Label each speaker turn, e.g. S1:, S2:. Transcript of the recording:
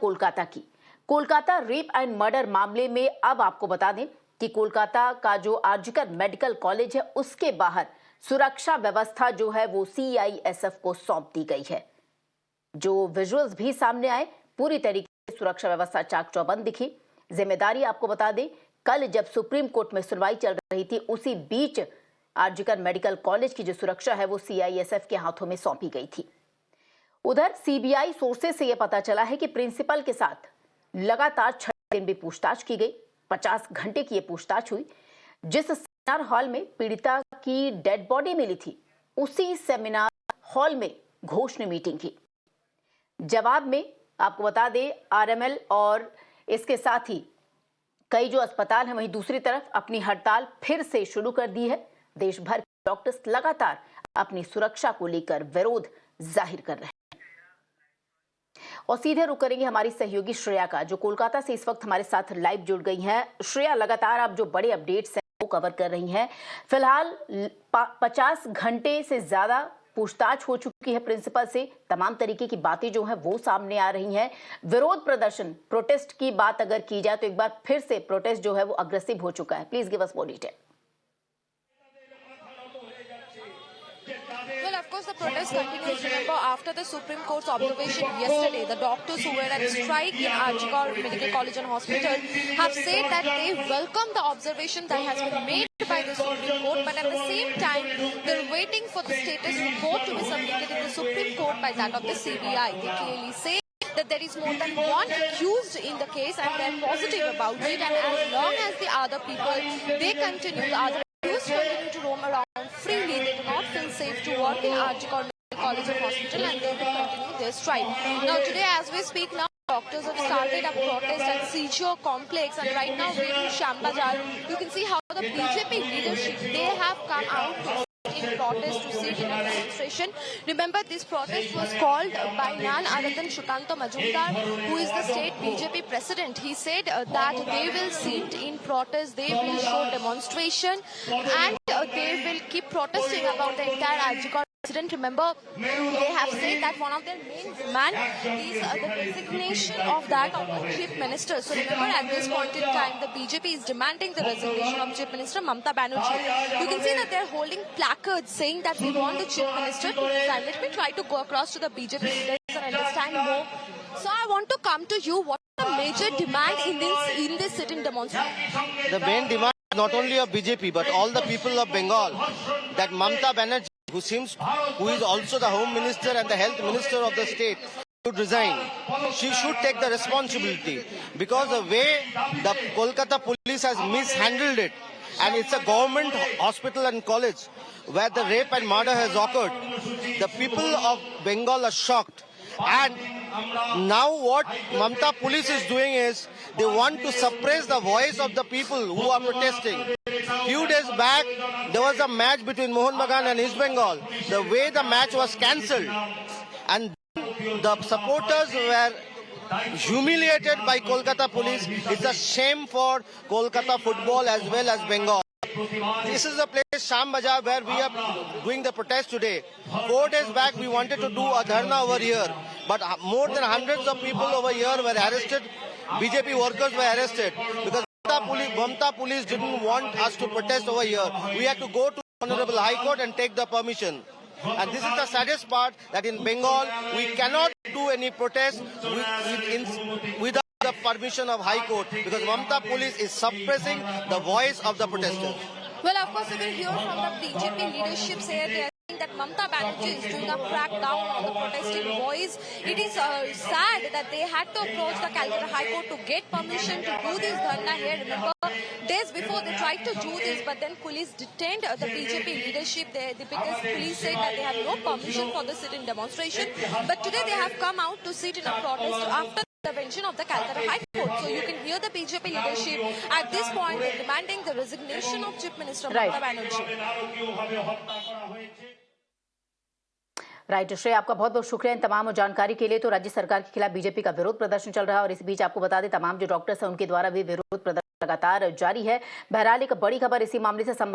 S1: कोलकाता की। Kolkata rape and murder मामले में अब आपको बता दें कि कोलकाता का जो आरजीकर मेडिकल कॉलेज है उसके बाहर सुरक्षा व्यवस्था जो है वो सीआईएसएफ को सौंप दी गई है। जो विजुअल्स भी सामने आए, पूरी तरीके से सुरक्षा व्यवस्था चाक चौबंद दिखी। जिम्मेदारी आपको बता दें, कल जब सुप्रीम कोर्ट में सुनवाई चल रही थी उसी बीच आरजीकर मेडिकल कॉलेज की जो सुरक्षा है वो सीआईएसएफ के हाथों में सौंपी गई थी। उधर सीबीआई सोर्सेज से यह पता चला है कि प्रिंसिपल के साथ लगातार 6 दिन भी पूछताछ की गई। 50 घंटे की यह पूछताछ हुई। जिस सेमिनार हॉल में पीड़िता की डेड बॉडी मिली थी उसी सेमिनार हॉल में घोष ने मीटिंग की। जवाब में आपको बता दें, आरएमएल और इसके साथ ही कई जो अस्पताल हैं वहीं दूसरी तरफ अपनी हड़ताल फिर से शुरू कर दी है। देश भर के डॉक्टर्स लगातार अपनी सुरक्षा को लेकर विरोध जाहिर कर रहे हैं। और सीधे रुक करेंगे हमारी सहयोगी श्रेया का, जो कोलकाता से इस वक्त हमारे साथ लाइव जुड़ गई हैं। श्रेया, लगातार आप जो बड़े अपडेट्स हैं वो कवर कर रही हैं। फिलहाल 50 घंटे से ज्यादा पूछताछ हो चुकी है प्रिंसिपल से। तमाम तरीके की बातें जो हैं वो सामने आ रही हैं। विरोध प्रदर्शन, प्रोटेस्ट की बात अगर की जाए तो एक बार फिर से प्रोटेस्ट जो है वो अग्रेसिव हो चुका है। Please give us more detail.
S2: Well, of course, the protest continues. Remember, after the Supreme Court's observation yesterday, the doctors who were at strike in Arjikar Medical College and Hospital have said that they welcome the observation that has been made by the Supreme Court, but at the same time, they're waiting for the status report to be submitted in the Supreme Court by that of the CBI. They clearly say that there is more than one accused in the case and they're positive about it, and as long as the other people, they continue, the other accused continue to roam around freely, they do not feel safe to work in Arjikar Medical College and Hospital, and they will continue their strike. Now today as we speak now, doctors have started a protest at CGO complex, and right now we're in Shyambajar. You can see how the BJP leadership, they have come out to in protest, to sit in a demonstration. Remember, this protest was called by none other than Shrikanta Majumdar, who is the state BJP president. He said that they will sit in protest, they will show demonstration, and they will keep protesting about the entire Arjikar incident. Remember, they have said that one of their main demand is the resignation of that of the chief minister. So remember, at this point in time, the BJP is demanding the resignation of chief minister Mamata Banerjee. You can see that they're holding placards saying that we want the chief minister to resign. Let me try to go across to the BJP leaders and understand more. So I want to come to you. What is the major demand in this sitting demonstration?
S3: The main demand is not only of BJP but all the people of Bengal, that Mamata Banerjee, who is also the Home Minister and the Health Minister of the state, should resign. She should take the responsibility, because the way the Kolkata police has mishandled it, and it's a government hospital and college where the rape and murder has occurred. The people of Bengal are shocked, and now what Mamata police is doing is they want to suppress the voice of the people who are protesting. Few days back, there was a match between Mohun Bagan and East Bengal. The way the match was cancelled, and the supporters were humiliated by Kolkata police. It's a shame for Kolkata football as well as Bengal. This is the place, Shyambajar, where we are doing the protest today. 4 days back, we wanted to do a dharna over here, but more than hundreds of people over here were arrested. BJP workers were arrested because Mamata police didn't want us to protest over here. We had to go to Honorable High Court and take the permission. And this is the saddest part, that in Bengal, we cannot do any protest without the permission of High Court, because Mamata police is suppressing the voice of the protesters.
S2: Well, of course, we will hear from the BJP leadership say they are saying that Mamata Banerjee is doing a crackdown on the protesting voice. It is sad that they had to approach the Calcutta High Court to get permission to do this dharna here. Remember, days before they tried to do this, but then police detained the BJP leadership because police said that they have no permission for the sit-in demonstration. But today they have come out to sit in a protest after the intervention of the Calcutta High Court. So you can hear the BJP leadership at this point demanding the resignation of Chief Minister Mamata Banerjee.
S1: Right Shreya, आपका बहुत बहुत शुक्रिया इन तमाम जानकारी के लिए। तो राज्य सरकार के खिलाफ बीजेपी का विरोध प्रदर्शन चल रहा है और इस बीच आपको बता दें तमाम जो डॉक्टर्स हैं उनके द्वारा भी विरोध प्रदर्शन लगातार जारी है। बहरहाल एक बड़ी खबर इसी मामले से संबंधित